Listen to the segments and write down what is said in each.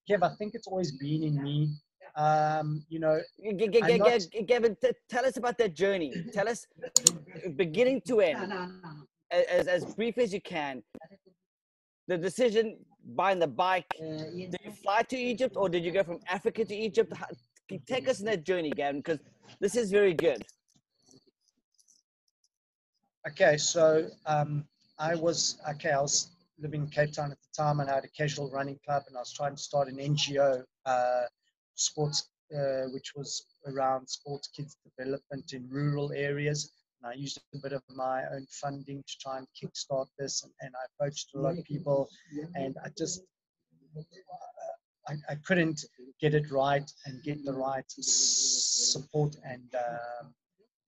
Kev, I think it's always been in me. You know, Gavin, tell us about that journey. Tell us beginning to end, as brief as you can. The decision buying the bike. Did you fly to Egypt, or did you go from Africa to Egypt? Take us in that journey, Gavin, because this is very good. Okay, so I was living in Cape Town at the time, and I had a casual running club, and I was trying to start an NGO, sports, which was around sports kids development in rural areas. And I used a bit of my own funding to try and kickstart this, and I approached a lot of people, and I couldn't get it right and get the right support and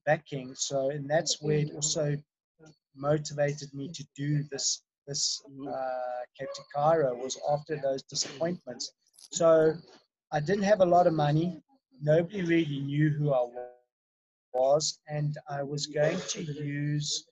backing. So, and that's where it also motivated me to do this Cape to Cairo, was after those disappointments. So I didn't have a lot of money. Nobody really knew who I was, and I was going to use,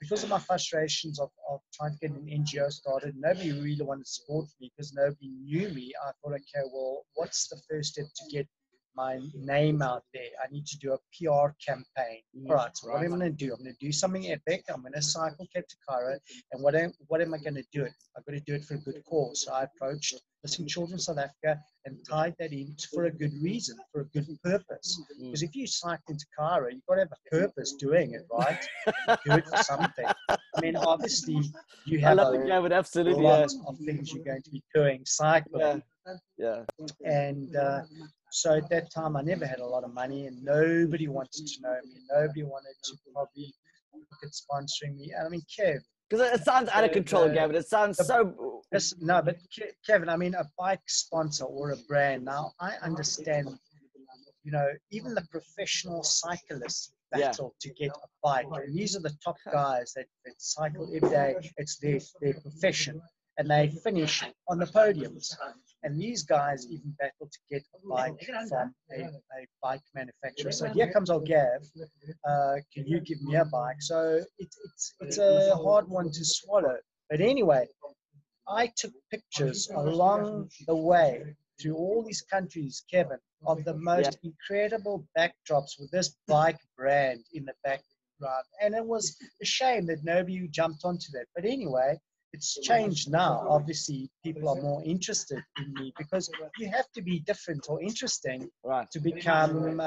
because of my frustrations of trying to get an NGO started, nobody really wanted to support me because nobody knew me. I thought, okay, well, what's the first step to get my name out there? I need to do a PR campaign. All right, so what am I going to do? I'm going to do something epic. I'm going to cycle Cape to Cairo. And what am I going to do it? I've got to do it for a good cause. So I approached Missing Children South Africa and tied that in for a good reason, for a good purpose. Because if you cycle into Cairo, you've got to have a purpose doing it, right? Do it for something. I mean, obviously, you have a lot of things you're going to be doing, cycling. And so at that time, I never had a lot of money, and nobody wanted to know me. Nobody wanted to probably look at sponsoring me. I mean, Kev. Because it sounds out of control, Gavin. It sounds so... No, but Kevin, I mean, a bike sponsor or a brand. Now, I understand, you know, even the professional cyclists battle to get a bike. And these are the top guys that cycle every day. It's their profession. And they finish on the podiums. And these guys even battle to get a bike from a bike manufacturer. So here comes old Gav. Can you give me a bike? So it's a hard one to swallow. But anyway, I took pictures along the way through all these countries, Kevin, of the most incredible backdrops with this bike brand in the background. And it was a shame that nobody jumped onto that. But anyway, it's changed now. Obviously, people are more interested in me because you have to be different or interesting to become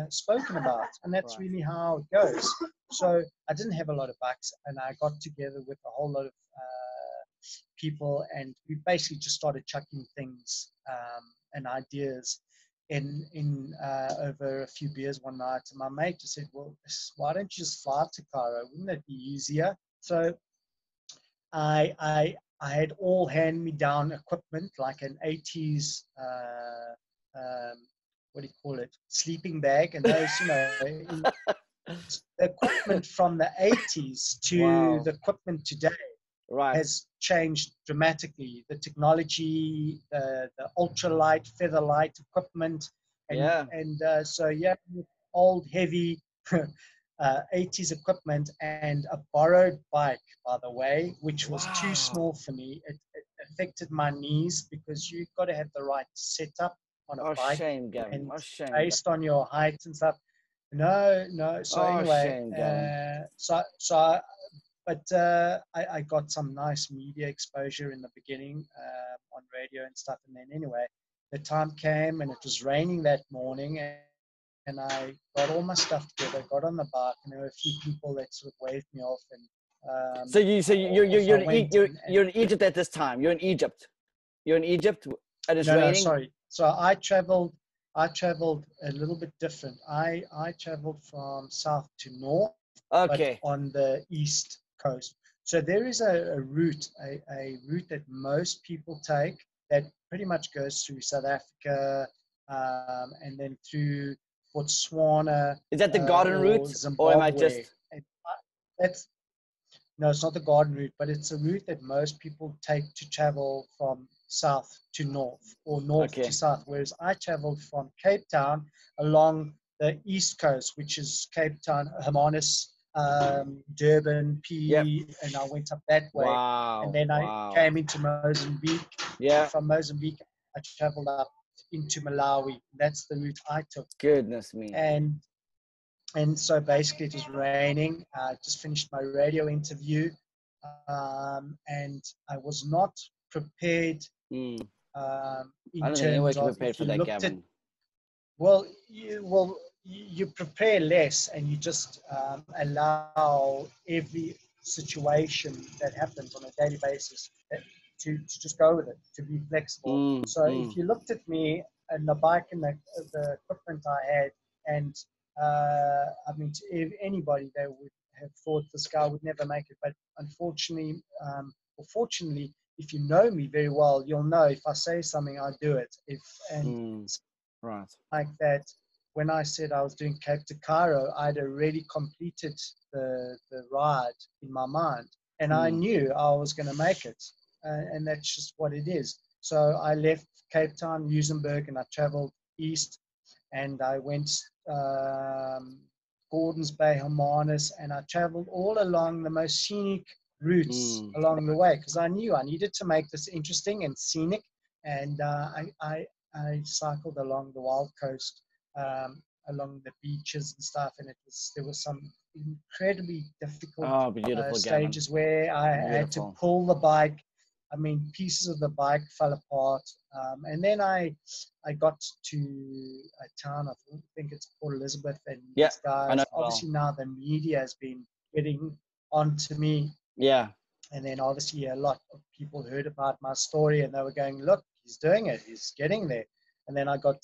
spoken about. And that's really how it goes. So I didn't have a lot of bucks, and I got together with a whole lot of people, and we basically just started chucking things and ideas in over a few beers one night. And my mate just said, well, why don't you just fly to Cairo? Wouldn't that be easier? So I had all hand-me-down equipment, like an 80s, what do you call it, sleeping bag, and those, you know, the equipment from the 80s to the equipment today has changed dramatically. The technology, the ultralight, featherlight equipment, and so old, heavy 80s equipment, and a borrowed bike, by the way, which was too small for me. It affected my knees because you've got to have the right setup on a bike. Shame, Gavin. And based on your height and stuff. No. So anyway, I got some nice media exposure in the beginning on radio and stuff. And then anyway, the time came and it was raining that morning, and I got all my stuff together, got on the bike, and there were a few people that sort of waved me off. And so you're in Egypt at this time. You're in Egypt. You're in Egypt, and it's raining. No, sorry. So I traveled a little bit different. I traveled from south to north, but on the east coast. So there is a route that most people take that pretty much goes through South Africa, and then through Botswana. Is that the garden route, Zimbabwe. or am I just? No, it's not the garden route, but it's a route that most people take to travel from south to north, or north to south. Whereas I traveled from Cape Town along the east coast, which is Cape Town, Hermanus, Durban, PE, and I went up that way. And then I came into Mozambique. From Mozambique, I traveled up into Malawi. That's the route I took. Goodness me. And so basically it was raining. I just finished my radio interview, and I was not prepared I in don't think anyone terms can of, prepare if for you that, looked at, Gavin. well, you prepare less, and you just allow every situation that happens on a daily basis to just go with it, to be flexible. So if you looked at me and the bike and the equipment I had, and I mean, if anybody, they would have thought this guy would never make it. But unfortunately, or fortunately, if you know me very well, you'll know if I say something, I do it. Right. Like that, when I said I was doing Cape to Cairo, I'd already completed the ride in my mind, and I knew I was going to make it, and that's just what it is. So I left Cape Town, Muizenberg, and I traveled east, and I went Gordons Bay, Hermanus, and I traveled all along the most scenic routes along the way, because I knew I needed to make this interesting and scenic, and I cycled along the wild coast, along the beaches and stuff, and there was some incredibly difficult stages where I had to pull the bike. I mean, pieces of the bike fell apart, and then I got to a town, I think it's Port Elizabeth, and these guys, obviously now the media has been getting onto me. Yeah. And then obviously a lot of people heard about my story, and they were going, look, he's doing it, he's getting there. And then I got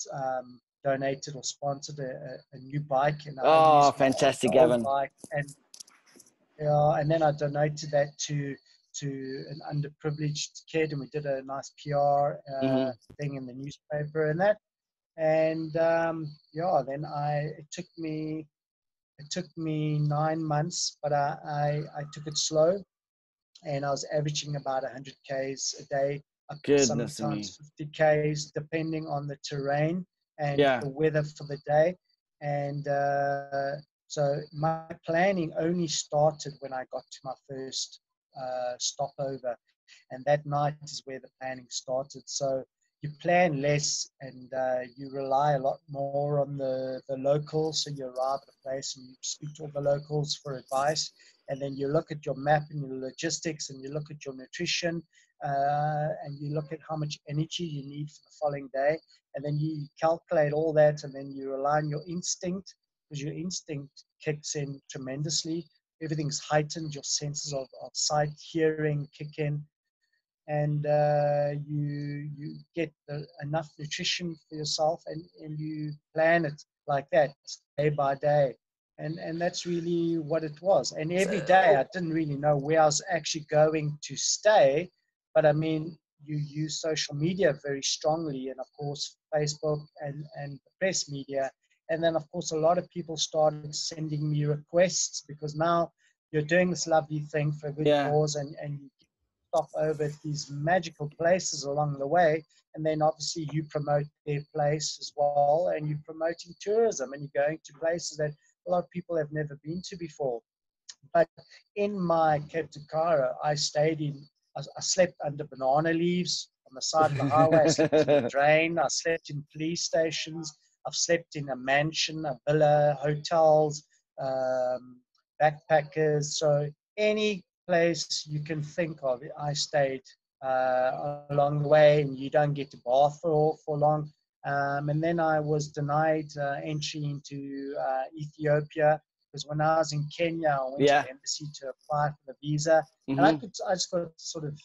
donated or sponsored a new bike. And I used fantastic, my old Gavin. bike, and then I donated that to an underprivileged kid, and we did a nice PR thing in the newspaper and that. And then it took me 9 months, but I took it slow, and I was averaging about 100 Ks a day, sometimes 50 Ks, depending on the terrain and the weather for the day. And so my planning only started when I got to my first stopover, and that night is where the planning started. So you plan less, and you rely a lot more on the locals. So you arrive at a place and you speak to all the locals for advice, and then you look at your map and your logistics, and you look at your nutrition, and you look at how much energy you need for the following day, and then you calculate all that, and then you rely on your instinct, because your instinct kicks in tremendously. Everything's heightened, your senses of sight, hearing kick in, and you get enough nutrition for yourself, and you plan it like that, day by day. And that's really what it was. And every day I didn't really know where I was actually going to stay, but I mean, you use social media very strongly, and of course Facebook and the press media. And then of course a lot of people started sending me requests, because now you're doing this lovely thing for a good cause, and you stop over at these magical places along the way, and then obviously you promote their place as well, and you're promoting tourism, and you're going to places that a lot of people have never been to before. But in my Cape to Cairo, I slept under banana leaves on the side of the highway. I slept in a drain. I slept in police stations. I've slept in a mansion, a villa, hotels, backpackers. So any place you can think of, I stayed along the way, and you don't get to bath for long. And then I was denied entry into Ethiopia, because when I was in Kenya, I went to the embassy to apply for the visa, and I just got sort of,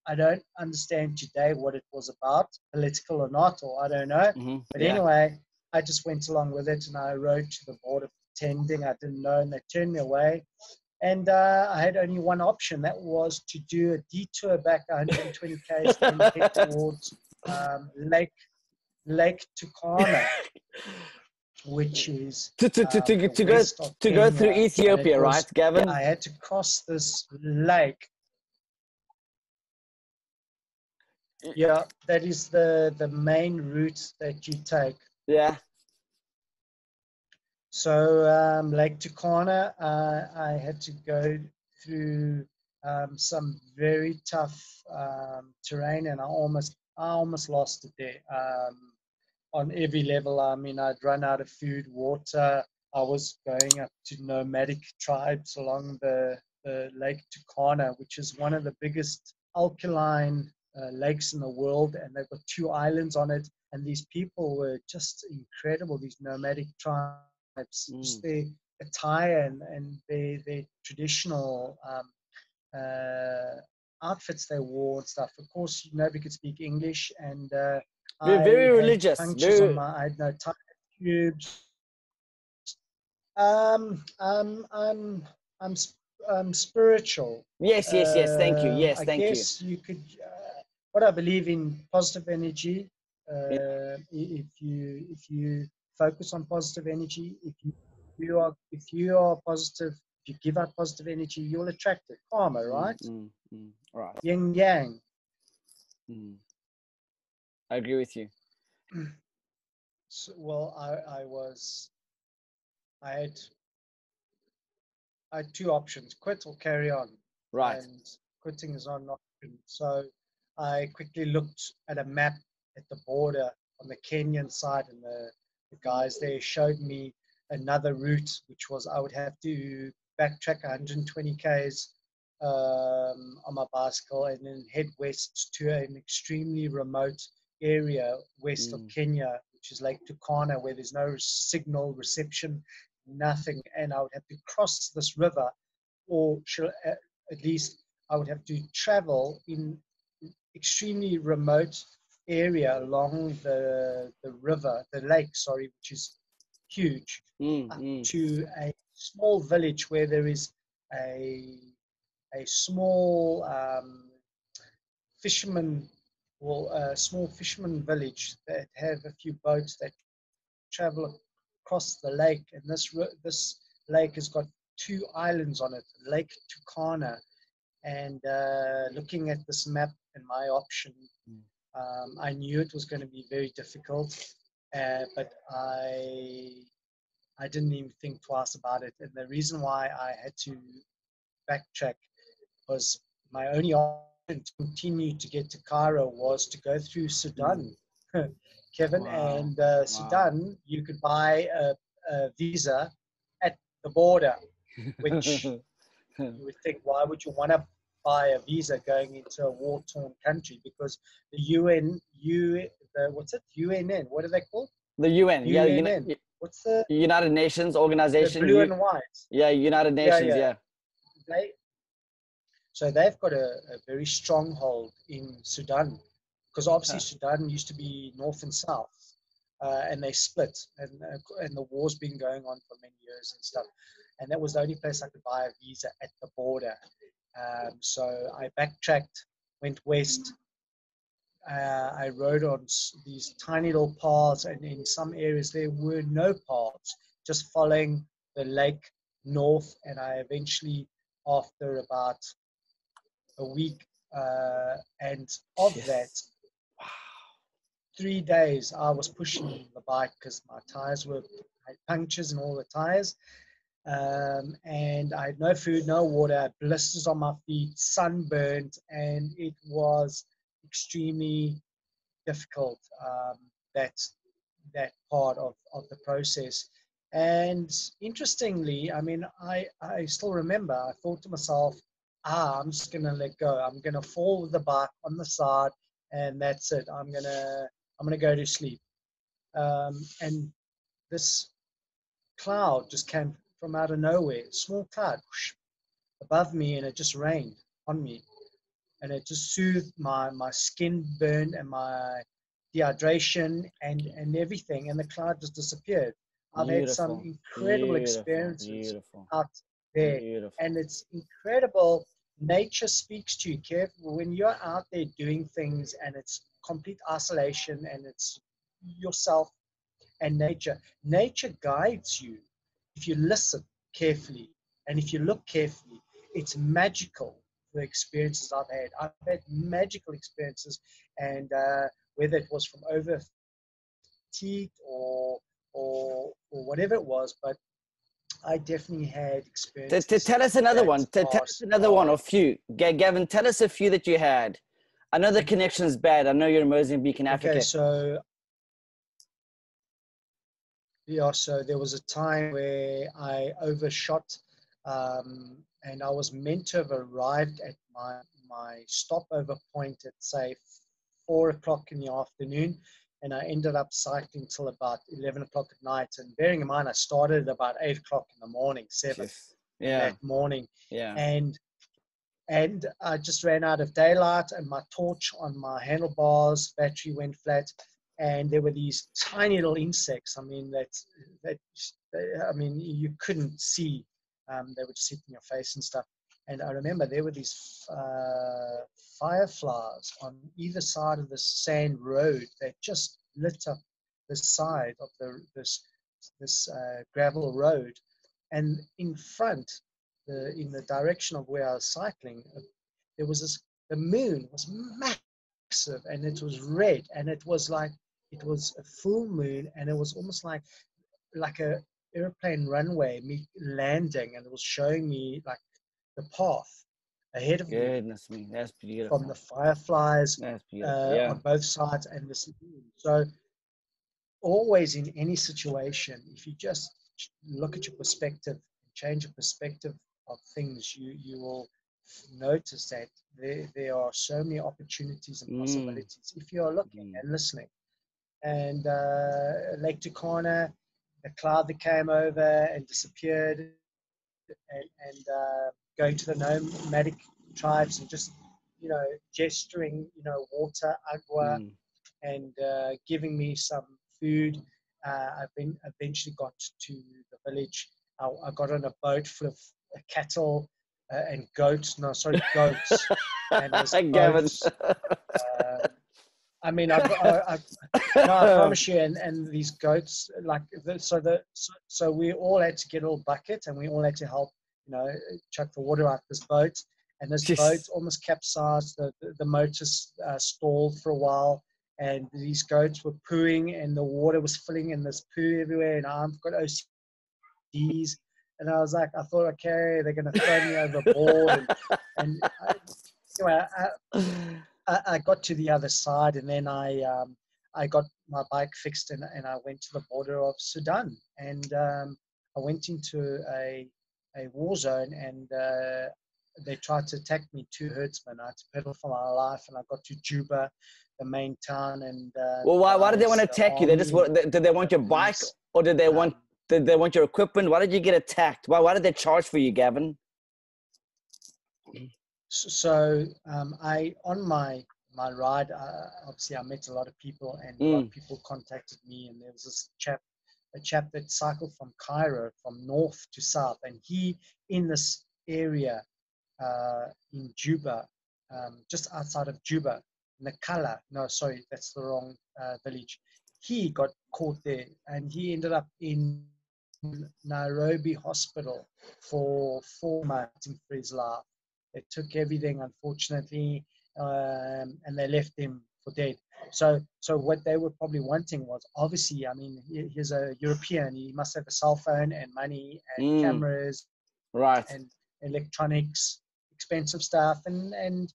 I don't understand today what it was about, political or not, or I don't know. But anyway, I just went along with it, and I wrote to the board of pretending I didn't know, and they turned me away. And I had only one option, that was to do a detour back 120 k's and head towards Lake Turkana, which is to go through Ethiopia, right, Gavin? I had to cross this lake. Yeah, that is the main route that you take. Yeah. So Lake Turkana, I had to go through some very tough terrain, and I almost lost it there. On every level, I mean, I'd run out of food, water. I was going up to nomadic tribes along the Lake Tucana, which is one of the biggest alkaline lakes in the world, and they've got 2 islands on it. And these people were just incredible, these nomadic tribes, just their attire and their traditional outfits they wore and stuff. Of course, nobody could speak English, and We're very I had religious. punctures on my, I had no tire tubes. I'm spiritual. Yes. Thank you. Yes, I thank you. guess you could. What I believe in positive energy. Yeah. If you focus on positive energy, if you are positive, if you give out positive energy, you'll attract it. Karma, right? Right. Yin yang. I agree with you. So, well, I had 2 options: quit or carry on. Right. And quitting is not an option. So I quickly looked at a map at the border on the Kenyan side, and the guys there showed me another route, which was I would have to backtrack 120 k's on my bicycle and then head west to an extremely remote area west of Kenya, which is Lake Turkana, where there's no signal reception, nothing. And I would have to cross this river, or at least I would have to travel in extremely remote area along the river, the lake, sorry, which is huge, up to a small village where there is a small fisherman, well, a small fisherman village that have a few boats that travel across the lake. And this lake has got 2 islands on it, Lake Tucana. And looking at this map and my option, I knew it was going to be very difficult, but I didn't even think twice about it. And the reason why I had to backtrack was my only option to continue to get to Cairo was to go through Sudan, Kevin. Wow. And Sudan, you could buy a visa at the border, which you would think, why would you want to buy a visa going into a war-torn country? Because the what's it? UNN, what are they called? The UN, UNN. yeah. What's the United Nations organization? The blue and white. Yeah, United Nations, yeah. So they've got a very strong hold in Sudan, because obviously Sudan used to be north and south, and they split, and the war's been going on for many years and stuff. And that was the only place I could buy a visa, at the border. So I backtracked, went west. I rode on these tiny little paths, and in some areas there were no paths, just following the lake north. And I eventually, after about a week, and of that, 3 days, I was pushing the bike because my tires I had punctures in all the tires. And I had no food, no water, blisters on my feet, sunburned, and it was extremely difficult, that part of the process. And interestingly, I mean, I still remember, I thought to myself, I'm just going to let go. I'm going to fall with the bike on the side, and that's it. I'm going to go to sleep. And this cloud just came from out of nowhere, small cloud above me, and it just rained on me. And it just soothed my skin burn and my dehydration and everything. And the cloud just disappeared. I've had some incredible experiences out there. And it's incredible. Nature speaks to you, Kev. When you're out there doing things and it's complete isolation and it's yourself and nature. Nature guides you if you listen carefully and if you look carefully. It's magical, the experiences I've had. I've had magical experiences, and whether it was from over fatigue or whatever it was, but I definitely had experiences Tell us another one. Tell us another one are or few. Gavin, tell us a few that you had. I know the connection's bad. I know you're in Mozambique in okay. Africa. So yeah, so there was a time where I overshot, and I was meant to have arrived at my stopover point at say 4 o'clock in the afternoon, and I ended up cycling till about 11 o'clock at night. And bearing in mind, I started at about 8 o'clock in the morning, 7 Yes. in Yeah. that morning, Yeah. and I just ran out of daylight, and my torch on my handlebars battery went flat, and there were these tiny little insects. I mean, I mean, you couldn't see. They would sit in your face and stuff. And I remember there were these fireflies on either side of the sand road that just lit up the side of this gravel road, and in front, in the direction of where I was cycling, there was the moon was massive, and it was red, and it was a full moon, and it was almost like a airplane runway, me landing, and it was showing me like the path ahead of me. Goodness me, that's beautiful. From the fireflies That's beautiful. Yeah. on both sides, and this moon. So always in any situation, if you just look at your perspective, change your perspective of things, you will notice that there are so many opportunities and possibilities if you are looking and listening. And Lake Tucana, the cloud that came over and disappeared, and going to the nomadic tribes and just, gesturing, water, agua, and giving me some food. I eventually got to the village. I got on a boat full of cattle and goats. No, sorry, goats. And this goats, I mean, I promise you, and these goats, so we all had to get a little bucket, and we all had to help, chuck the water out this boat. And this boat almost capsized. The motor stalled for a while, and these goats were pooing, and the water was filling, and there's poo everywhere, and I've got OCDs. And I was like, I thought, okay, they're going to throw me overboard. Anyway, I got to the other side, and then I got my bike fixed, and I went to the border of Sudan, and I went into a war zone, and they tried to attack me, 2 herdsmen. I had to pedal for my life, and I got to Juba, the main town. And well, why did they want to attack you? Did they want your bike, or did they want your equipment? Why did you get attacked? Why did they charge for you, Gavin? So on my ride, obviously I met a lot of people, and a lot of people contacted me, and there was this a chap that cycled from Cairo, from north to south, and he, in this area in Juba, just outside of Juba, Nakala, no, sorry, that's the wrong village. He got caught there, and he ended up in Nairobi hospital for 4 months for his life. They took everything, unfortunately, and they left him for dead. So what they were probably wanting was, obviously, I mean, he's a European. He must have a cell phone and money and cameras, right, and electronics, expensive stuff. And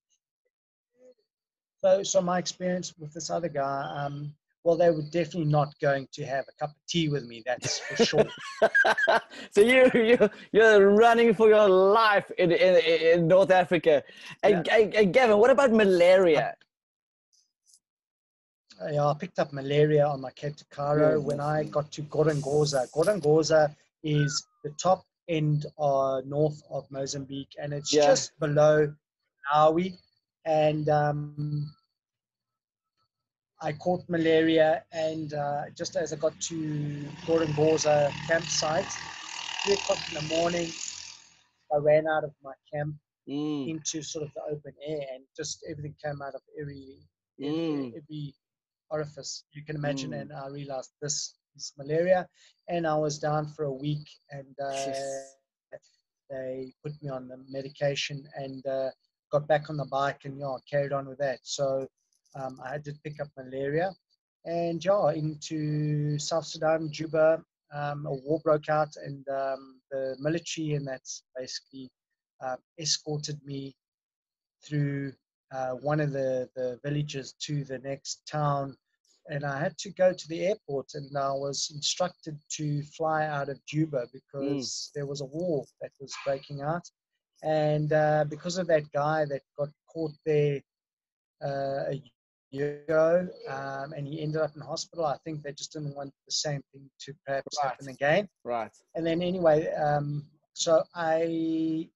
so my experience with this other guy, well, they were definitely not going to have a cup of tea with me, that's for sure. So you're running for your life in North Africa. And Gavin, what about malaria? I picked up malaria on my trip to Cairo when I got to Gorongosa. Gorongosa is the top end north of Mozambique, and it's just below Malawi. And I caught malaria, and just as I got to Gorongosa campsite, 3 o'clock in the morning, I ran out of my camp into sort of the open air, and just everything came out of every orifice you can imagine. And I realized this is malaria, and I was down for a week, and they put me on the medication, and got back on the bike, and carried on with that. So I did pick up malaria, and into South Sudan, Juba, a war broke out, and the military, and that's basically escorted me through one of the villages to the next town. And I had to go to the airport, and I was instructed to fly out of Juba because there was a war that was breaking out. And because of that guy that got caught there a year ago, and he ended up in hospital, I think they just didn't want the same thing to perhaps happen again. Right. And then anyway, so I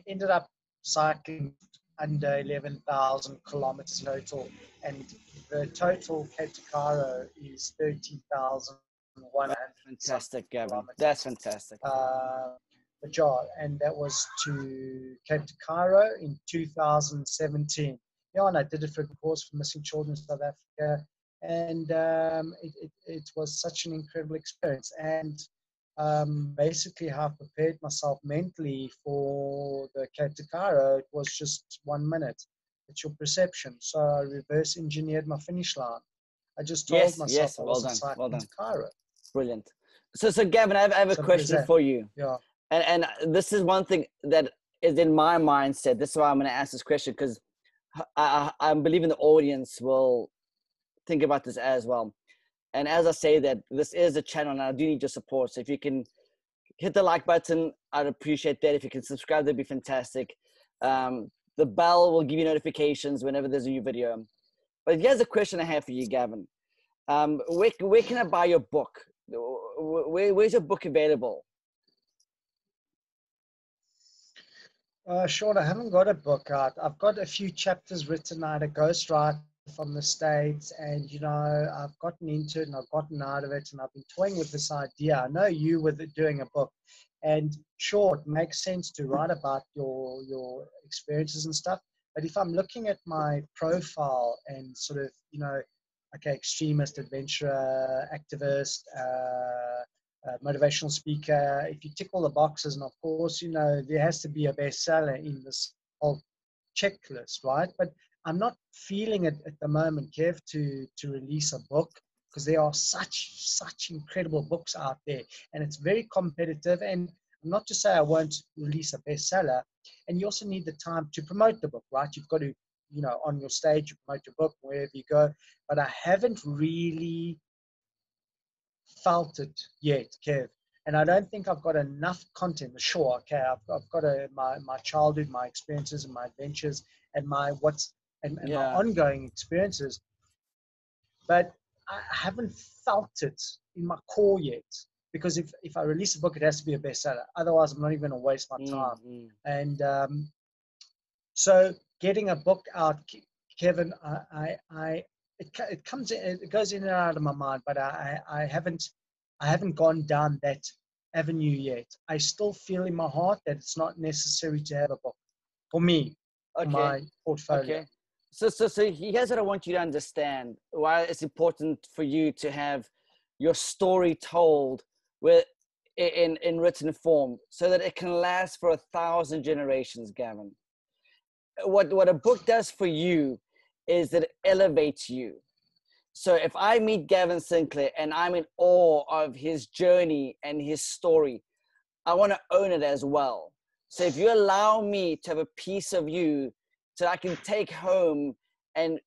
ended up cycling under 11,000 kilometers total, and the total Cape to Cairo is 13,100. Fantastic, Gaven. That's fantastic. The job, and that was to Cape to Cairo in 2017. Yeah, and I did it for a course for missing children in South Africa, and it was such an incredible experience. And basically, how I prepared myself mentally for the Cape to Cairo, it was just 1 minute. It's your perception. So I reverse engineered my finish line. I just told myself I wasn't cycling to Cairo. Brilliant. So Gaven, I have a question for you. Yeah. And this is one thing that is in my mindset. This is why I'm going to ask this question, because I'm believing the audience will think about this as well. And as I say that, this is a channel and I do need your support. So if you can hit the like button, I'd appreciate that. If you can subscribe, that'd be fantastic. The bell will give you notifications whenever there's a new video. But here's a question I have for you, Gaven. Where can I buy your book? Where's your book available? Sean, I haven't got a book out. I've got a few chapters written out, a ghostwriter from the States, and I've gotten into it and I've gotten out of it, and I've been toying with this idea. I know you with doing a book, and sure, it makes sense to write about your experiences and stuff. But if I'm looking at my profile and sort of, okay, extremist, adventurer, activist, motivational speaker, if you tick all the boxes, and of course, there has to be a bestseller in this whole checklist, right? But I'm not feeling it at the moment, Kev, to release a book, because there are such incredible books out there, and it's very competitive. And I'm not to say I won't release a bestseller, and you also need the time to promote the book, right? You've got to, on your stage, you promote your book wherever you go. But I haven't really felt it yet, Kev, and I don't think I've got enough content. Sure, okay, I've got my childhood, my experiences, and my adventures, and my ongoing experiences, but I haven't felt it in my core yet. Because if I release a book, it has to be a bestseller. Otherwise, I'm not even going to waste my time. And so, getting a book out, Kevin, it goes in and out of my mind, but I haven't gone down that avenue yet. I still feel in my heart that it's not necessary to have a book for me, for my portfolio. Okay. So here's what I want you to understand, why it's important for you to have your story told in written form, so that it can last for 1,000 generations, Gaven. What a book does for you is that it elevates you. So if I meet Gaven Sinclair and I'm in awe of his journey and his story, I want to own it as well. So if you allow me to have a piece of you, so I can take home and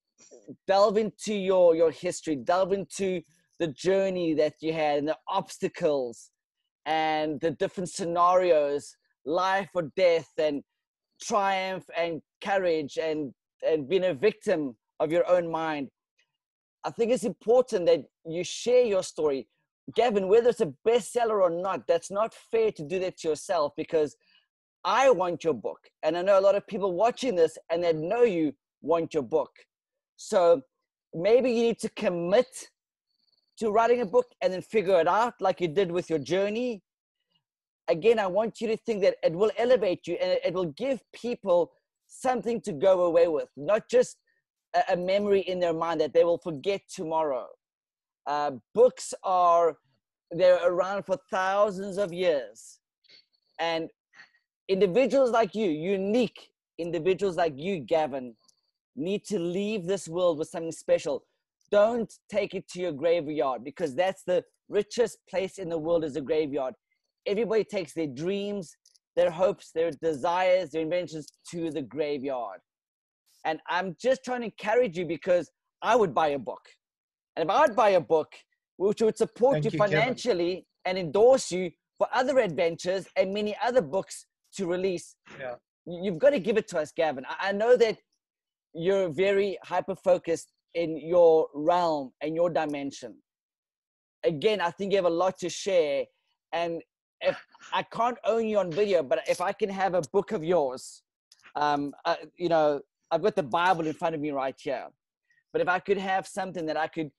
delve into your history, delve into the journey that you had and the obstacles and the different scenarios, life or death, and triumph and courage, and being a victim of your own mind. I think it's important that you share your story. Gaven, whether it's a bestseller or not, that's not fair to do that to yourself, because I want your book. And I know a lot of people watching this and that know you want your book. So maybe you need to commit to writing a book and then figure it out like you did with your journey. Again, I want you to think that it will elevate you and it will give people something to go away with, not just a memory in their mind that they will forget tomorrow. Books they're around for thousands of years. And individuals like you, unique individuals like you, Gaven, need to leave this world with something special. don't take it to your graveyard, because that's the richest place in the world, is a graveyard. Everybody takes their dreams, their hopes, their desires, their inventions to the graveyard. And I'm just trying to encourage you, because I would buy a book. And if I would buy a book which would support Thank you you, Kevin. financially and endorse you for other adventures and many other books to release, Yeah. you've got to give it to us, Gaven. I know that you're very hyper-focused in your realm and your dimension. Again, I think you have a lot to share. And if I can't own you on video, but if I can have a book of yours, you know, I've got the Bible in front of me right here. But if I could have something that I could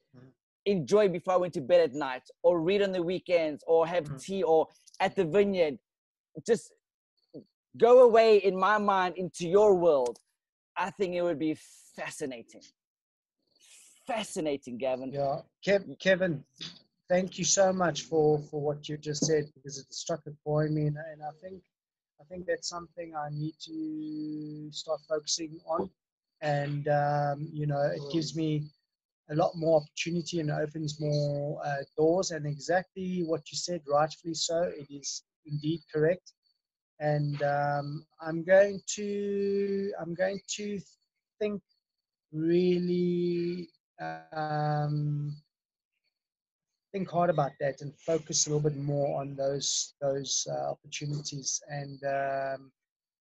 enjoy before I went to bed at night, or read on the weekends, or have tea, or at the vineyard, just go away in my mind into your world, I think it would be fascinating. Fascinating, Gaven. Yeah, Kevin, thank you so much for what you just said, because it struck a chord in me, and I think that's something I need to start focusing on. And you know, it gives me a lot more opportunity and opens more doors. And exactly what you said, rightfully so, it is indeed correct. And I'm going to think really think hard about that and focus a little bit more on those opportunities. And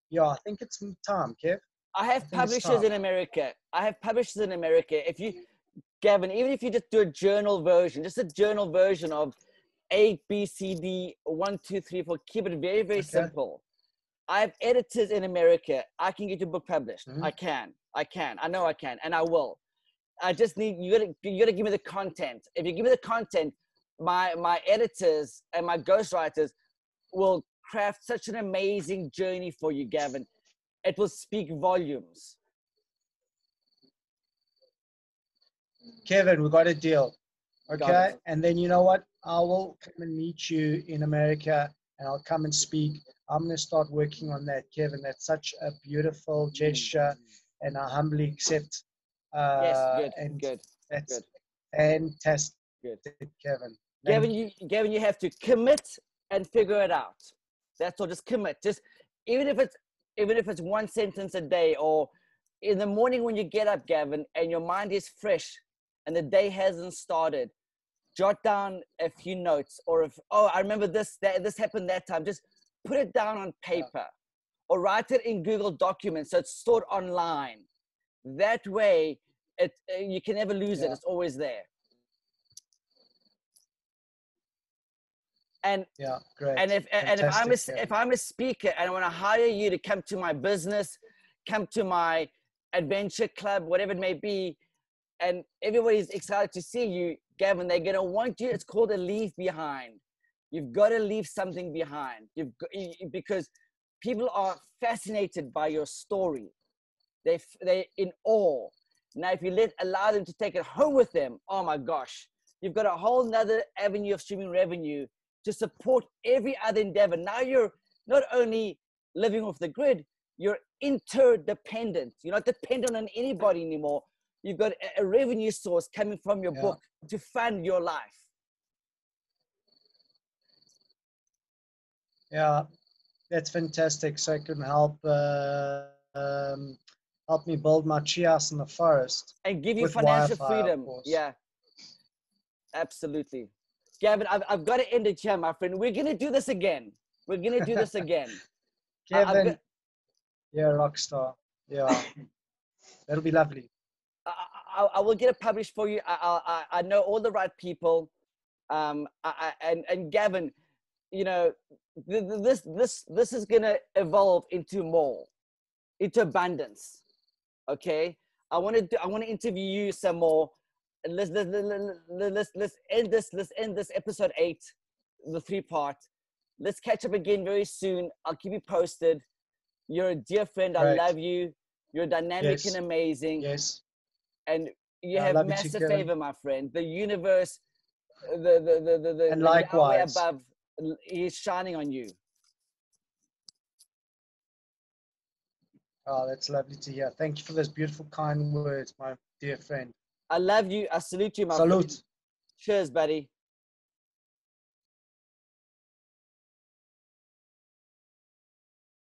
yeah, I think it's time, Kev. I have publishers in America. If you, Gaven, even if you just do a journal version, just a journal version of A, B, C, D, 1, 2, 3, 4, keep it very, very simple. I have editors in America. I can get your book published. I know I can, and I will. I just need, you gotta give me the content. If you give me the content, my editors and my ghostwriters will craft such an amazing journey for you, Gaven. It will speak volumes. Kevin, we got a deal. Okay. And then you know what? I will come and meet you in America, and I'll come and speak. I'm going to start working on that, Kevin. That's such a beautiful gesture, and I humbly accept. Yes, good, and good. That's good. Fantastic, good. Kevin. Gavin, you have to commit and figure it out. That's all. Just commit. Just even if it's one sentence a day, or in the morning when you get up, Gavin, and your mind is fresh and the day hasn't started, jot down a few notes. Or if, I remember this happened that time, just put it down on paper, or write it in Google Documents so it's stored online. That way, you can never lose it. It's always there. And great. And if I'm a speaker and I want to hire you to come to my business, come to my adventure club, whatever it may be, and everybody's excited to see you, Gavin, they're gonna want you. It's called a leave behind. You've got to leave something behind. Because people are fascinated by your story. They're in awe. Now, if you allow them to take it home with them, oh my gosh, you've got a whole nother avenue of streaming revenue to support every other endeavor. Now you're not only living off the grid, you're interdependent. You're not dependent on anybody anymore. You've got a revenue source coming from your book to fund your life. Yeah, that's fantastic. So I can help me build my treehouse in the forest. And give you financial freedom. Yeah, absolutely. Gavin, I've got to end it here, my friend. We're going to do this again. Kevin, rock star. Yeah, that'll be lovely. I will get it published for you. I know all the right people. And Gavin, you know, this is going to evolve into abundance. Okay. I want to interview you some more. Let's end this episode 8, the 3-part. Let's catch up again very soon. I'll keep you posted. You're a dear friend. Right. I love you. You're dynamic and amazing. Yes. And you have massive favor, my friend. The universe, the and likewise above, is shining on you. Oh, that's lovely to hear. Thank you for those beautiful, kind words, my dear friend. I love you. I salute you, my friend. Salute. Cheers, buddy.